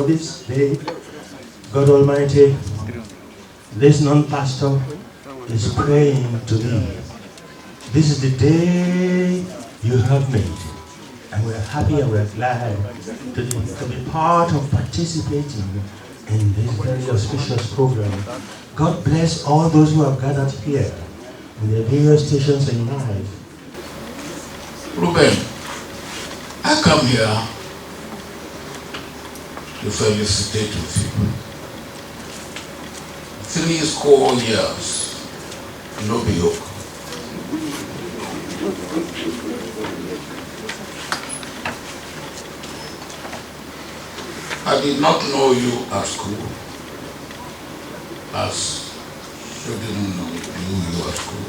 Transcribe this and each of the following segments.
for this day. God Almighty, this non-pastor is praying to thee. This is the day you have made, and we're happy and we're glad to be part of participating in this very auspicious program. God bless all those who have gathered here in their various stations in life. Reuben, I come here to felicitate with you. 3 score years, no be yoke. I did not know you at school, as you didn't know you at school.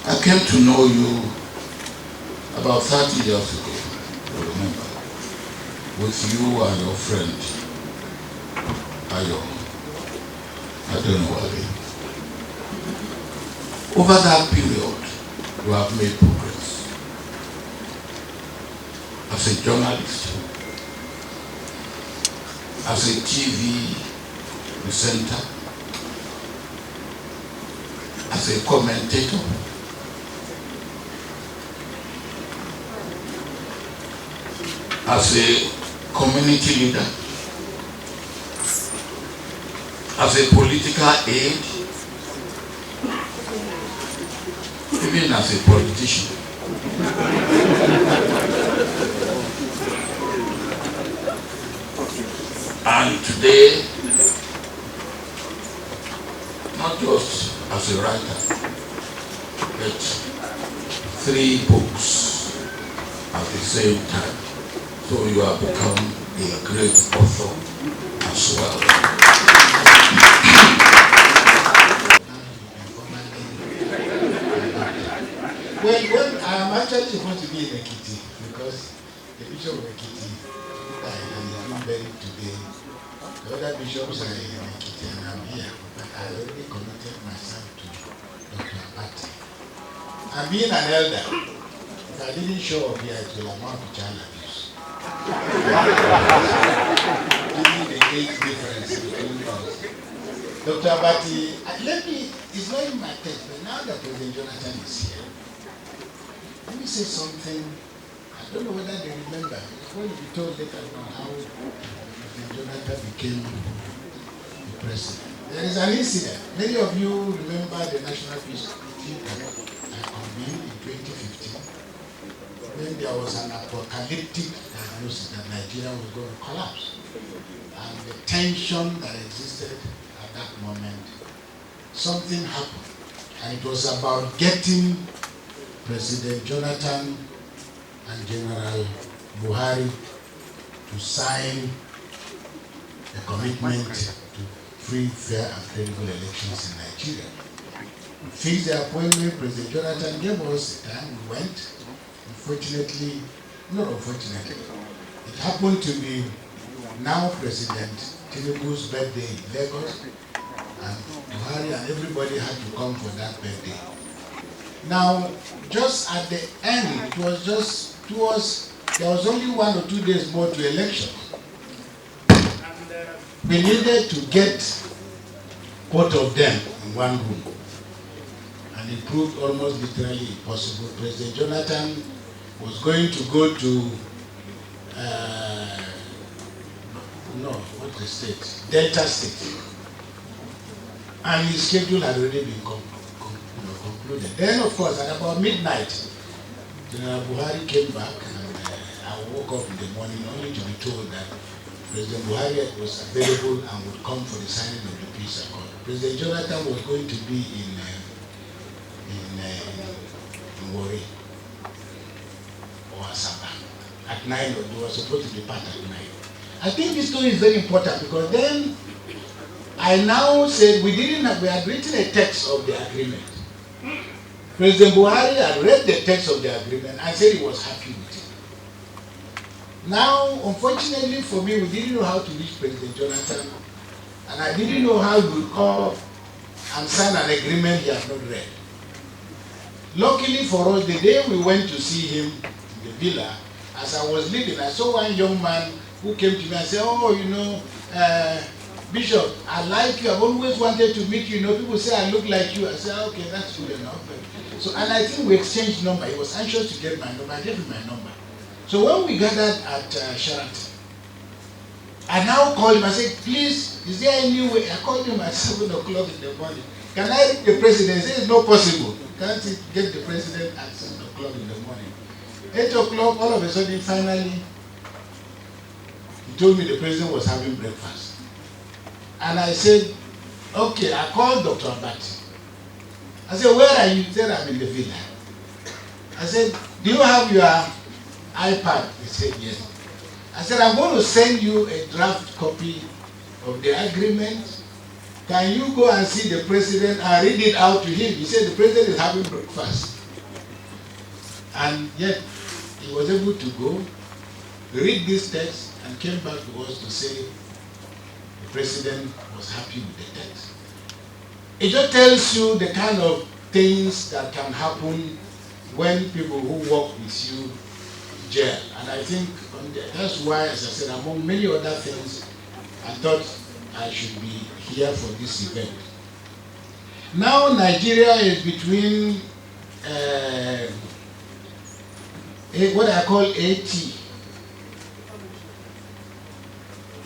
I came to know you about 30 years ago, you remember, with you and your friend, Ayo. I don't know why. Over that period, you have made progress. As a journalist, as a TV presenter, as a commentator, as a community leader, as a political aide, even as a politician. And today, not just as a writer, but 3 books at the same time. So you have become a great author as well. When I'm actually supposed to be in Ekiti, because the Bishop of Ekiti died and is being buried today. The other bishops are in Ekiti and I'm here, but I already committed myself to Dr. Abati. And being an elder, if I didn't show up here, it will amount to child abuse. Given the age difference between us. Dr. Abati, it's not in my text, but now that President Jonathan is here, let me say something. I don't know whether they remember. It's going to be told later on how President Jonathan became the president. There is an incident. Many of you remember the National Peace Committee that convened in 2015 when there was an apocalyptic diagnosis that Nigeria was going to collapse. And the tension that existed at that moment, something happened. And it was about getting President Jonathan and General Buhari to sign a commitment to free, fair, and credible elections in Nigeria. We fixed the appointment. President Jonathan gave us the time. We went. Unfortunately, not unfortunately, it happened to be now President Tinubu's birthday in Lagos, and Buhari and everybody had to come for that birthday. Now, just at the end, there was only 1 or 2 days more to elections. We needed to get both of them in one room. And it proved almost literally impossible. President Jonathan was going to go to, what's the state? Delta State. And his schedule had already been concluded. Then, of course, at about midnight, General Buhari came back, and I woke up in the morning only to be told that President Buhari was available and would come for the signing of the peace accord. President Jonathan was going to be in Warri or Asaba at 9, or they were supposed to depart at 9. I think this story is very important because then I now said we had written a text of the agreement. President Buhari had read the text of the agreement and said he was happy with it. Now, unfortunately for me, we didn't know how to reach President Jonathan, and I didn't know how he would call and sign an agreement he had not read. Luckily for us, the day we went to see him in the villa, as I was leaving, I saw one young man who came to me and said, oh, you know, Bishop, I like you. I've always wanted to meet you. You know, people say I look like you. I said, okay, that's good enough. So, and I think we exchanged number. He was anxious to get my number. I gave him my number. So when we gathered at Sheraton, I now called him. I said, please, is there any way? I called him at 7 o'clock in the morning. Can I reach the president? He said, it's not possible. Can't you get the president at 7 o'clock in the morning? 8 o'clock, all of a sudden, finally, he told me the president was having breakfast. And I said, okay, I called Dr. Abati. I said, where are you? He said, I'm in the villa. I said, do you have your iPad? He said, yes. I said, I'm going to send you a draft copy of the agreement. Can you go and see the president and read it out to him? He said, the president is having breakfast. And yet, he was able to go, read this text, and came back to us to say the president was happy with the text. It just tells you the kind of things that can happen when people who work with you gel. And I think that's why, as I said, among many other things, I thought I should be here for this event. Now Nigeria is between what I call AT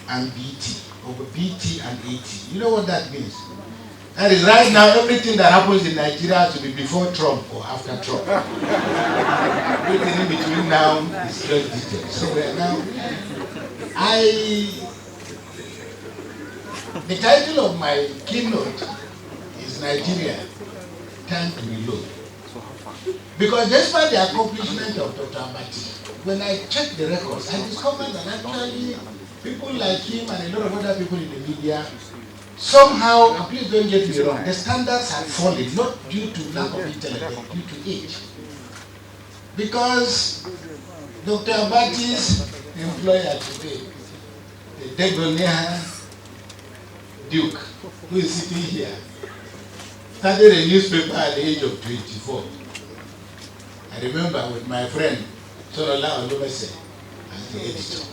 and BT, or BT and AT. You know what that means? That is, right now, everything that happens in Nigeria has to be before Trump or after Trump. Everything in between now is just details. So now, the title of my keynote is Nigeria, Time to Reload. Because despite the accomplishment of Dr. Abati, when I checked the records, I discovered that actually people like him and a lot of other people in the media, somehow, and please don't get me wrong, the standards have fallen, not due to lack of intellect, but due to age. Because Dr. Abati's employer today, the Gbenga Duke, who is sitting here, started a newspaper at the age of 24. I remember with my friend, Olusegun, as the editor.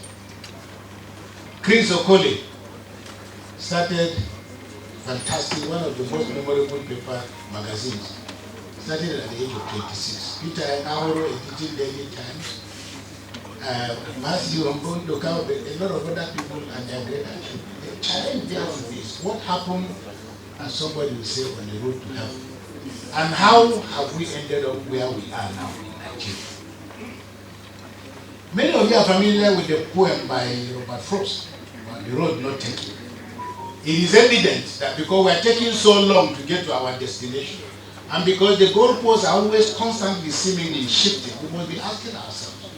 Chris Okole started fantastic, one of the most memorable paper magazines. Started at the age of 26. Peter Ahoro edited Daily Times. Matthew Ombondo, a lot of other people, and they are great at it. The challenge there is what happened, as somebody will say, on the road to heaven. And how have we ended up where we are now in Nigeria? Many of you are familiar with the poem by Robert Frost, on the road not taken. It is evident that because we are taking so long to get to our destination, and because the goalposts are always constantly seemingly shifting, we must be asking ourselves,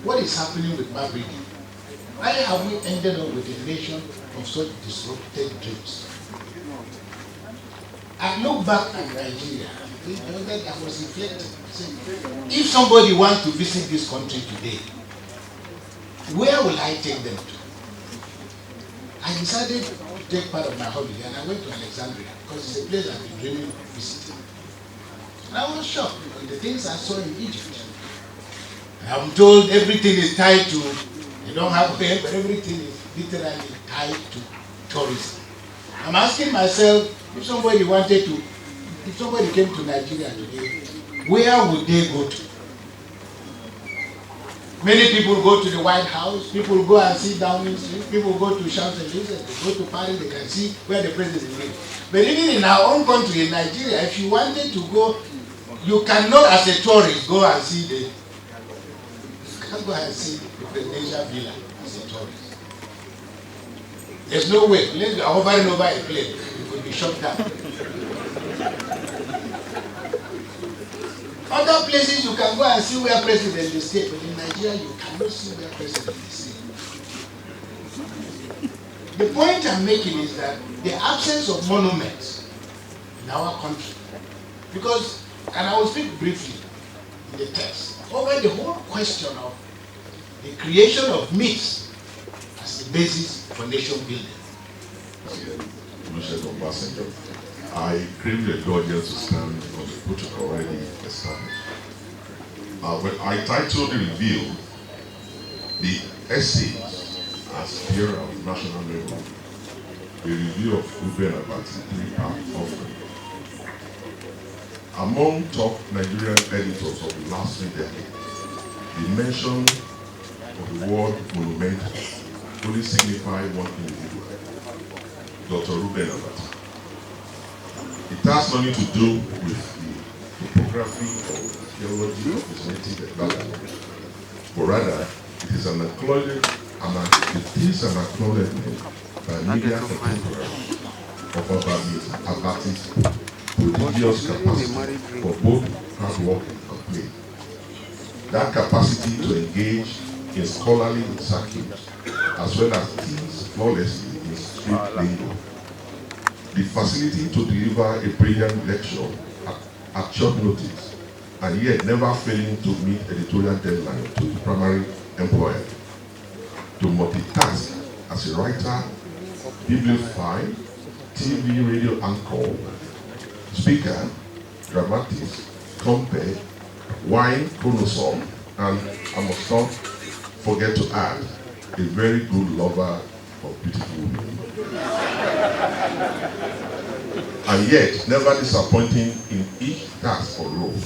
what is happening with my reading? Why have we ended up with a nation of such disrupted dreams? I look back at Nigeria, I was reflecting. If somebody wants to visit this country today, where will I take them to? I decided to take part of my holiday and I went to Alexandria because it's a place I've been dreaming of visiting. And I was shocked with the things I saw in Egypt. I'm told everything is tied to, you don't have pay, but everything is literally tied to tourism. I'm asking myself, if somebody came to Nigeria today, where would they go to? Many people go to the White House, people go and see Downing Street, people go to Champs-Élysées, they go to Paris, they can see where the president lives. But even in our own country, in Nigeria, if you wanted to go, you cannot as a tourist go and see the presidential villa as a tourist. There's no way, unless you are hovering over a plane, you could be shot down. Other places you can go and see where president is stay, but in Nigeria you cannot see where president is stay. The point I'm making is that the absence of monuments in our country, because, and I will speak briefly in the text, over the whole question of the creation of myths as the basis for nation building. Olusegun Obasanjo, I crave the indulgence to stand on the protocol already established. When I titled the review, The essays as peer of national memory, a review of Reuben and Abati, 3-part offering. Among top Nigerian editors of the last 3 decades, the mention of the word monument only signify one individual, Dr. Reuben Abati. It has nothing to do with the topography or theology of his native environment, but rather it is an acknowledgement by media contemporaries of Abati's prodigious capacity for both hard work and play. That capacity to engage in scholarly circuits as well as teach flawlessly in street lingo. The facility to deliver a brilliant lecture at short notice and yet never failing to meet editorial deadline to the primary employer. To multitask as a writer, bibliophile, TV, radio anchor, speaker, dramatist, compere, wine connoisseur, and I must not forget to add, a very good lover of beautiful women. And yet, never disappointing in each task or role.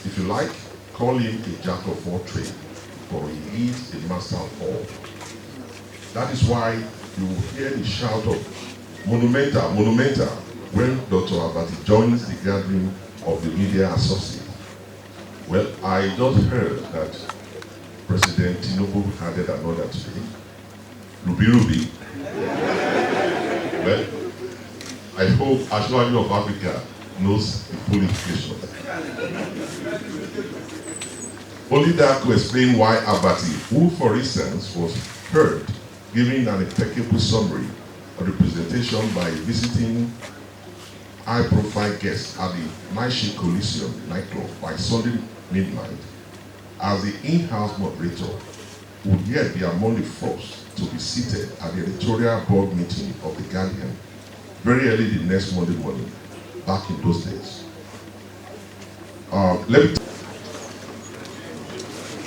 If you like, call him a jack of all trades, for he is a master of all. That is why you will hear the shout of Monumenta, Monumenta, when Dr. Abati joins the gathering of the media associates. Well, I just heard that President Tinubu added another today. Ruby. Well, I hope Ashwani of Africa knows the full implication. Only that could explain why Abati, who for instance was heard giving an impeccable summary of the presentation by visiting high-profile guests at the Naishi Coliseum nightclub by Sunday midnight, as the in-house moderator, would yet be among the first to be seated at the editorial board meeting of the Guardian very early the next Monday morning, back in those days.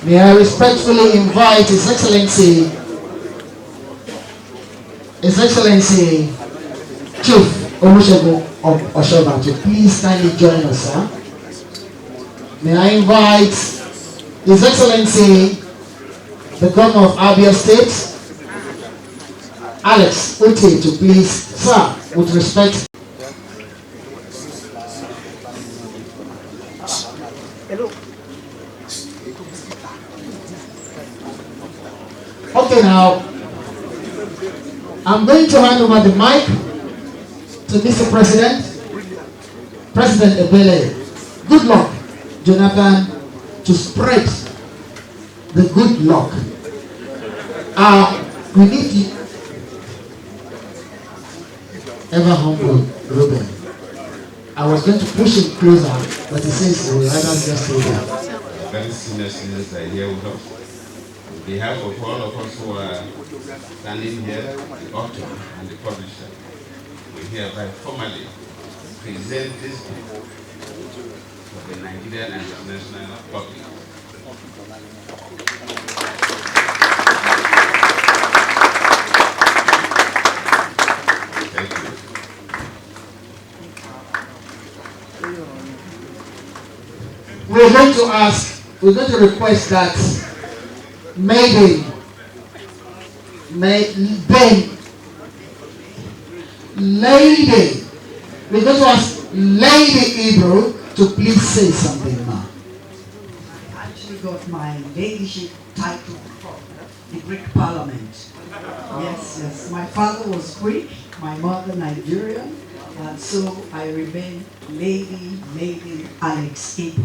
May I respectfully invite His Excellency Chief Olusegun of Oshoba to please kindly join us, sir. May I invite His Excellency the Governor of Abia State, Alex Ote, to please, sir, with respect. Hello. Okay, now I'm going to hand over the mic to Mr. President Ebele. Goodluck, Jonathan, to spread the good luck. We need you. Ever humble Reuben. I was going to push him closer, but he says he will rather just stay there. Very senior citizens are here with us. On behalf of all of us who are standing here, the author and the publisher, we hereby formally present this book for the Nigerian and international public. Thank you. We're going to request that lady, we're going to ask Lady Ebro to please say something now. I actually got my ladyship title from the Greek Parliament. Yes. My father was Greek, my mother Nigerian, and so I remain Lady Alex Ebro.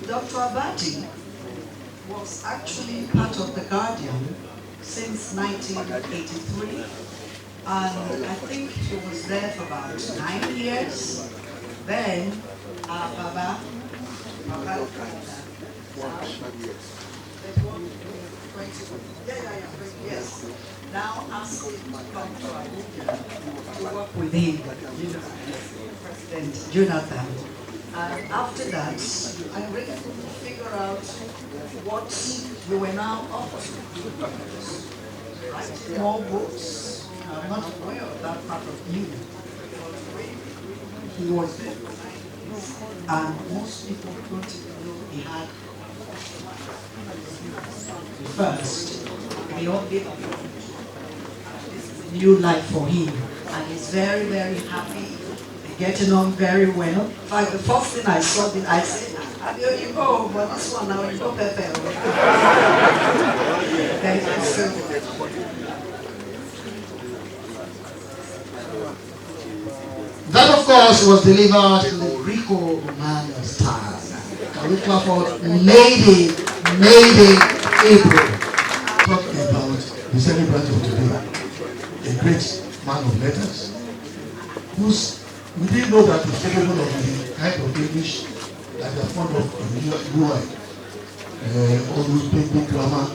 Dr. Abati was actually part of the Guardian since 1983, and I think he was there for about 9 years. Then Baba Yes. Now asked him to come to Abuja to work with him, President Jonathan. And after that, I really couldn't figure out what you were now up to. Writing more books. I'm not aware of that part of you. He was there, and most people don't even know he had first. We all gave up. This is a new life for him, and he's very, very happy, getting on very well. In fact, the first thing I saw, I said, you go, but this one now, you go Pepe. Thank you so much. That, of course, was delivered in the Greco-Roman style. Can we clap for Lady April? Talking about the celebrant of today, a great man of letters, we didn't know that he's capable of the kind of English that they are fond of in UI. All those big grammar,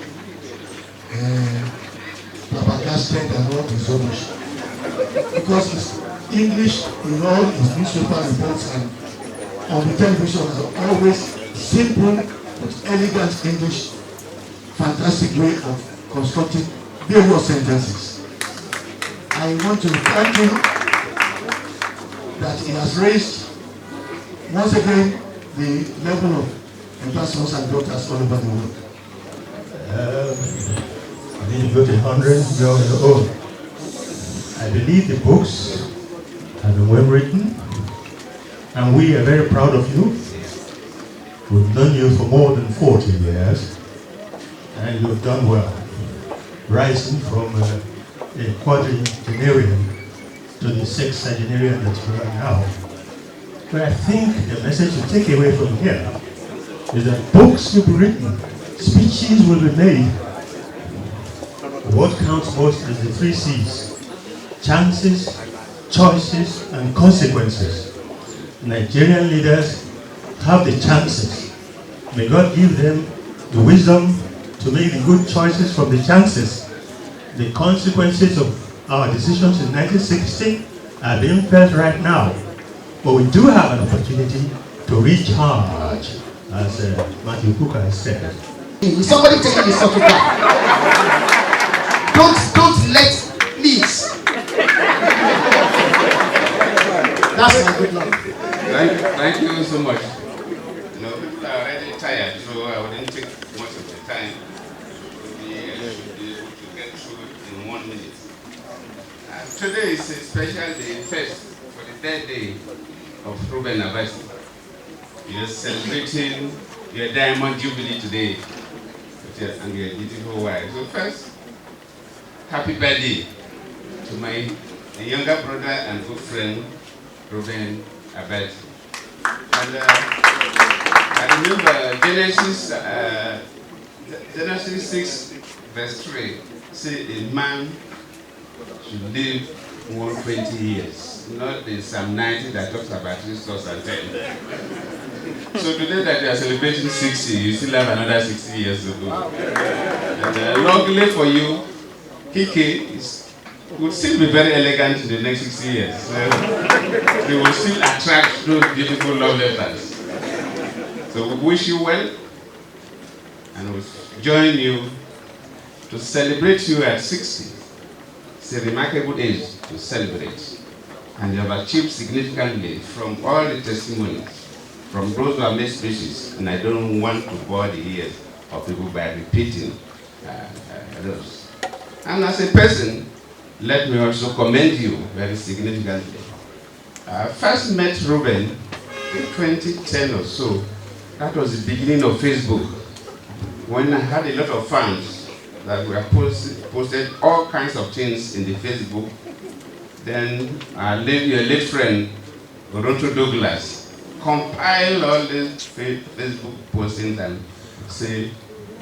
flabbergasted and all this rubbish. Because it's English in all his newspaper reports and on the television are always simple but elegant English, fantastic way of constructing various sentences. I want to thank him that he has raised once again the level of ambassadors and daughters all over the world. I didn't go to 100, you're on your own. I believe the books have been well written, and we are very proud of you. We've known you for more than 40 years, and you've done well, rising from a quadragenarian to the sexagenarian that you are now. But I think the message to take away from here is that books will be written, speeches will be made. What counts most is the 3 C's: chances, choices, and consequences. Nigerian leaders have the chances. May God give them the wisdom to make the good choices from the chances. The consequences of our decisions in 1960 are being felt right now. But we do have an opportunity to recharge, as Matthew Cooker has said. Is somebody taking this photograph? Don't let, please. That's my good luck. Thank you so much. You know, people are already tired, so I wouldn't take much of the time. We should be able to get through it in 1 minute. Today is a special day, first, for the 3rd day of Reuben Abati. You're celebrating your Diamond Jubilee today and your beautiful wife. So first, happy birthday to my younger brother and good friend, Reuben Abati. And I remember Genesis 6 verse 3 say a man should live 120 years, not the Psalm 90 that talks about Christos and 10. So today that you are celebrating 60, you still have another 60 years to go. And luckily for you, Kike will still be very elegant in the next 60 years. So they will still attract those beautiful love letters. So we wish you well, and we'll join you to celebrate you at 60. It's a remarkable age to celebrate, and you have achieved significantly from all the testimonies, from those who have made speeches, and I don't want to bore the ears of people by repeating those. And as a person, let me also commend you very significantly. I first met Reuben in 2010 or so. That was the beginning of Facebook, when I had a lot of fans that were posted all kinds of things in the Facebook. Then your late friend, Oronto Douglas, compiled all these Facebook postings and say,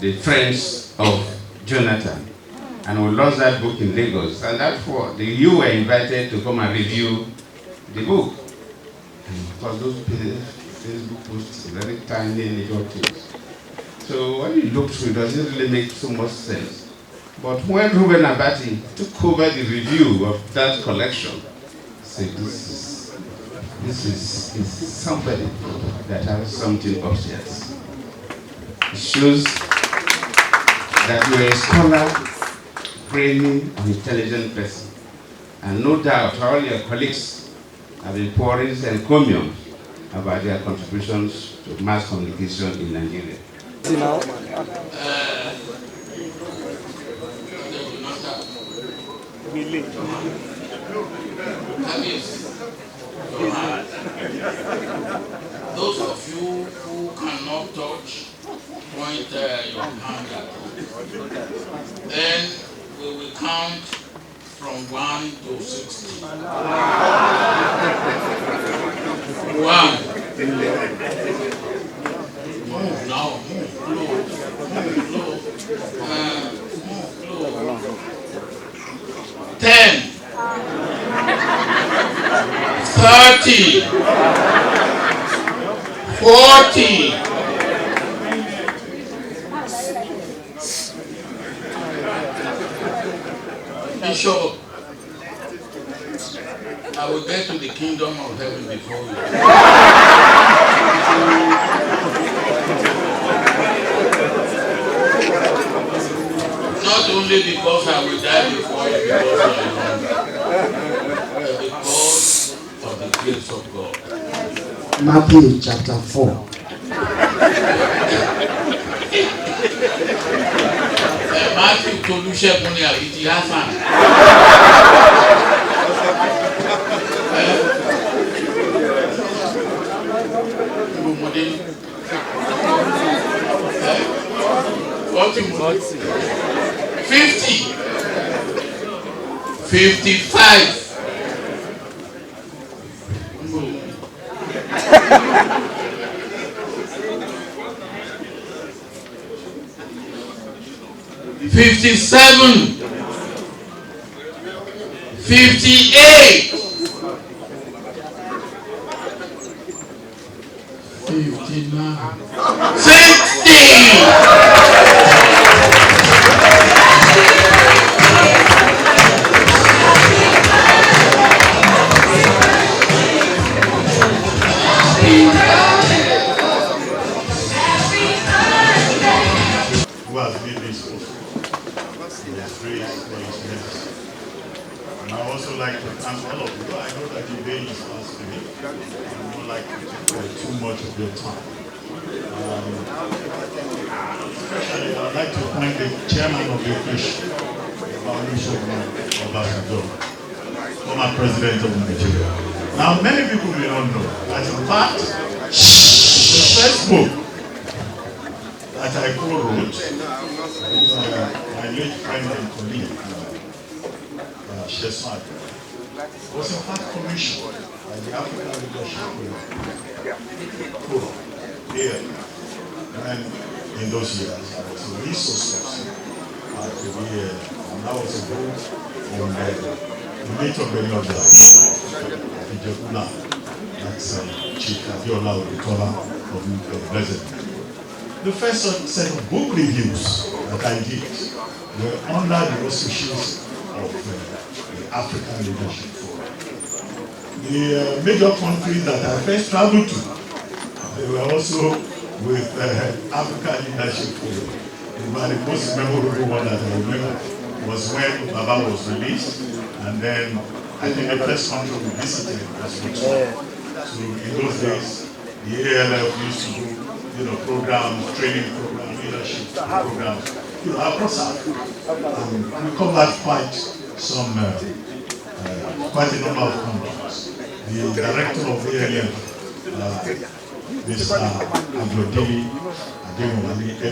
the Friends of Jonathan. And we launched that book in Lagos. And that's what you were invited to come and review the book. And because those Facebook posts are very tiny little things. So when you look through it, doesn't really make so much sense. But when Reuben Abati took over the review of that collection, said this is somebody that has something upstairs. It shows that you are a scholar, brainy, and intelligent person. And no doubt all your colleagues have been pouring encomium about their contributions to mass communication in Nigeria. Those of you who cannot touch, point your hand at me. Then we will count from 1 to 60. 1. Move now, move close. Move close. 10. 30. 40. Bishop, I will get to the kingdom of heaven before you. Not only because I will die before you, because of the grace of God. Matthew chapter 4. Matthew Olusegun ni àbí ti Hassan. 50. 55. 57, 58, 59, 60. Who has made this possible? Praise for his mercy. And I also like to thank all of you. I know that the day is fast to me. I don't like to take too much of your time. Especially, I'd like to thank the chairman of the occasion, Olusegun Obasanjo, former president of Nigeria. Now, many people may not know that in fact, the first book that I co-wrote my late friend and colleague, Sheson, was in fact commissioned by the African Leadership Forum here. And in those years, I was a resource to be here. And that was a book on the late of the Goodluck. That's Chief Abiola will recover of President. The first set of book reviews that I did were under the auspices of the African Leadership Forum. The major countries that I first traveled to, they were also with African Leadership Forum. The most memorable one that I remember was when Baba was released, and then I think the first country we visited was Botswana. So in those days, the ALF used to do programs, training programs, leadership programs, across Africa. We covered quite a number of countries. The director of ALF, Mr. Abati,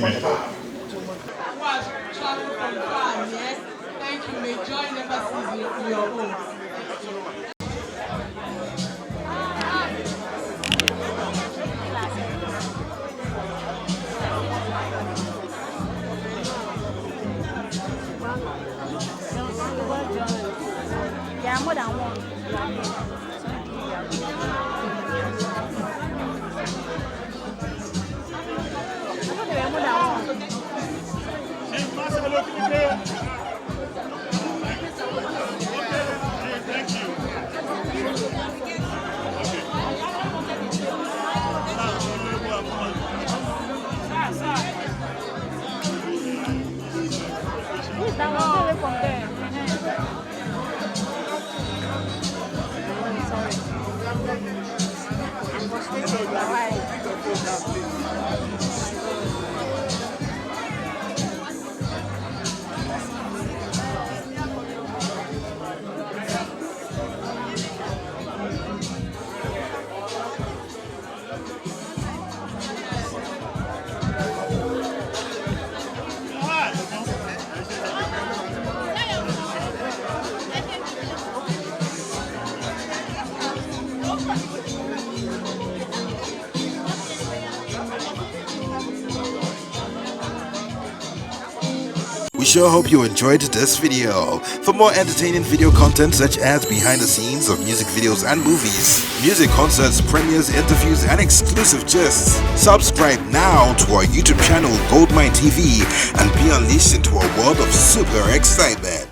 Menta. Thank you. May joy never cease in your home. Yeah, more than one. More than one. We sure hope you enjoyed this video. For more entertaining video content such as behind the scenes of music videos and movies, music concerts, premieres, interviews, and exclusive gists, subscribe now to our YouTube channel Goldmynetv and be unleashed into a world of super excitement.